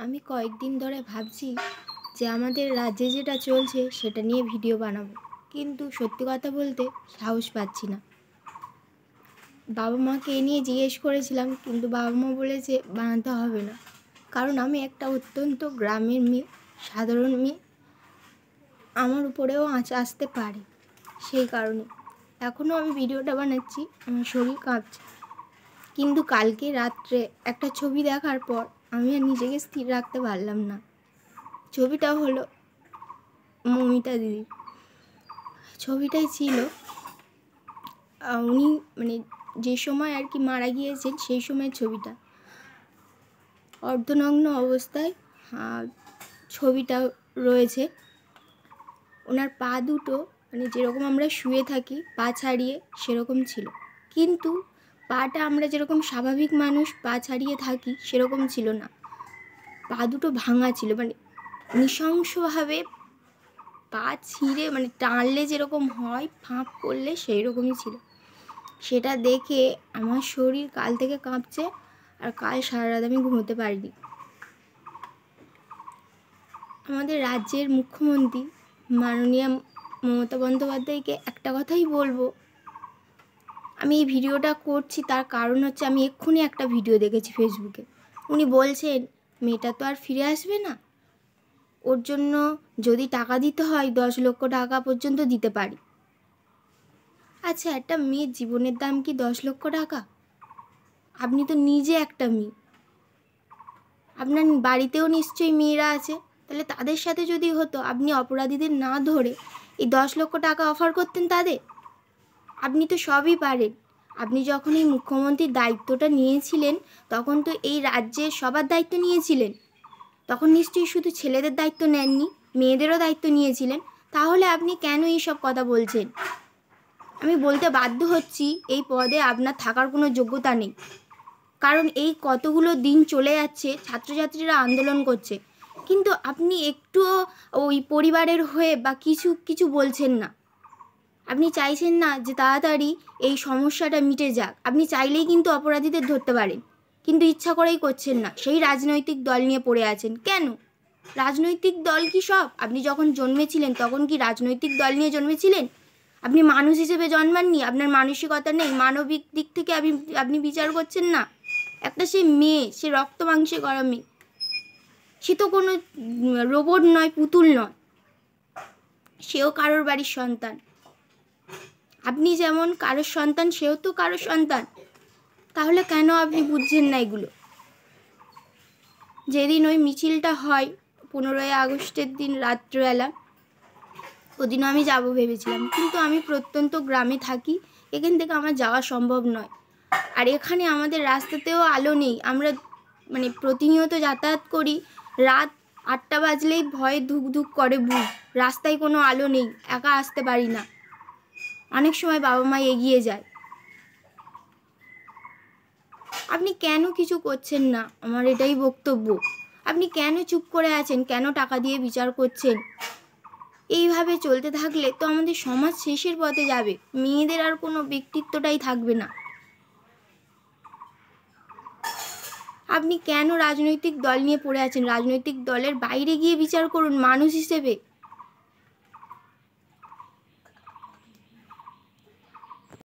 আমি কয়েকদিন ধরে ভাবছি যে আমাদের রাজ্যে যেটা চলছে সেটা নিয়ে ভিডিও বানাবো, কিন্তু সত্যি কথা বলতে সাহস পাচ্ছি না। বাবা মাকে এ নিয়ে জিজ্ঞেস করেছিলাম, কিন্তু বাবা মা বলেছে বানাতে হবে না, কারণ আমি একটা অত্যন্ত গ্রামের মেয়ে, সাধারণ মেয়ে, আমার উপরেও আঁচ আসতে পারে। সেই কারণে এখনও আমি ভিডিওটা বানাচ্ছি, আমার শরীর কাঁপছে। কিন্তু কালকে রাত্রে একটা ছবি দেখার পর আমি আর নিজেকে স্থির রাখতে পারলাম না। ছবিটা হলো মমিতা দিদি। ছবিটাই ছিল উনি যে সময় আর কি মারা গিয়েছেন সেই সময়ের ছবিটা, অর্ধনগ্ন অবস্থায় ছবিটা রয়েছে। ওনার পা দুটো যেরকম আমরা শুয়ে থাকি পা ছাড়িয়ে সেরকম ছিল, কিন্তু পাটা আমরা যেরকম স্বাভাবিক মানুষ পা ছাড়িয়ে থাকি সেরকম ছিল না। পা দুটো ভাঙা ছিল, নৃশংসভাবে পা ছিঁড়ে টানলে যেরকম হয় ফাঁক করলে সেই রকমই ছিল। সেটা দেখে আমার শরীর কাল থেকে কাঁপছে, আর কাল সারা রাত আমি ঘুমোতে পারিনি। আমাদের রাজ্যের মুখ্যমন্ত্রী মাননীয়া মমতা বন্দ্যোপাধ্যায়কে একটা কথাই বলবো, আমি এই ভিডিওটা করছি তার কারণ হচ্ছে আমি এক্ষুনি একটা ভিডিও দেখেছি ফেসবুকে। উনি বলছেন মেয়েটা তো আর ফিরে আসবে না, ওর জন্য যদি টাকা দিতে হয় 10 লক্ষ টাকা পর্যন্ত দিতে পারি। আচ্ছা, একটা মেয়ের জীবনের দাম কি 10 লক্ষ টাকা? আপনি তো নিজে একটা মেয়ে, আপনার বাড়িতেও নিশ্চয়ই মেয়েরা আছে, তাহলে তাদের সাথে যদি হতো আপনি অপরাধীদের না ধরে এই 10 লক্ষ টাকা অফার করতেন তাদের? আপনি তো সবই পারেন। আপনি যখন এই মুখ্যমন্ত্রীর দায়িত্বটা নিয়েছিলেন তখন তো এই রাজ্যের সবার দায়িত্ব নিয়েছিলেন, তখন নিশ্চয়ই শুধু ছেলেদের দায়িত্ব নেননি, মেয়েদেরও দায়িত্ব নিয়েছিলেন। তাহলে আপনি কেন এইসব কথা বলছেন? আমি বলতে বাধ্য হচ্ছি, এই পদে আপনার থাকার কোনো যোগ্যতা নেই। কারণ এই কতগুলো দিন চলে যাচ্ছে, ছাত্রছাত্রীরা আন্দোলন করছে, কিন্তু আপনি একটুও ওই পরিবারের হয়ে বা কিছু বলছেন না। আপনি চাইছেন না যে তাড়াতাড়ি এই সমস্যাটা মিটে যাক। আপনি চাইলেই কিন্তু অপরাধীদের ধরতে পারেন, কিন্তু ইচ্ছা করেই করছেন না। সেই রাজনৈতিক দল নিয়ে পড়ে আছেন কেন? রাজনৈতিক দল কি সব? আপনি যখন জন্মেছিলেন তখন কি রাজনৈতিক দল নিয়ে জন্মেছিলেন? আপনি মানুষ হিসেবে জন্মাননি? আপনার মানসিকতা নেই? মানবিক দিক থেকে আপনি বিচার করছেন না? একটা সে মেয়ে, সে রক্ত মাংসে গড়া মেয়ে, সে তো কোনো রোবট নয়, পুতুল নয়, সেও কারোর বাড়ির সন্তান। আপনি যেমন কারোর সন্তান, সেও তো কারোর সন্তান। তাহলে কেন আপনি বুঝছেন না এগুলো? যেদিন ওই মিছিলটা হয় 15ই আগস্টের দিন রাত্রিবেলা, ওদিনও আমি যাব ভেবেছিলাম, কিন্তু আমি প্রত্যন্ত গ্রামে থাকি, এখান থেকে আমার যাওয়া সম্ভব নয়। আর এখানে আমাদের রাস্তাতেও আলো নেই, আমরা প্রতিনিয়ত যাতায়াত করি, রাত 8টা বাজলেই ভয়ে ধুক ধুক করে বুক, রাস্তায় কোনো আলো নেই, একা আসতে পারি না, অনেক সময় বাবা মা এগিয়ে যায়। আপনি কেন কিছু করছেন না? আমার এটাই বক্তব্য। আপনি কেন চুপ করে আছেন? কেন টাকা দিয়ে বিচার করছেন? এইভাবে চলতে থাকলে তো আমাদের সমাজ শেষের পথে যাবে, মেয়েদের আর কোনো ব্যক্তিত্বটাই থাকবে না। আপনি কেন রাজনৈতিক দল নিয়ে পড়ে আছেন? রাজনৈতিক দলের বাইরে গিয়ে বিচার করুন মানুষ হিসেবে।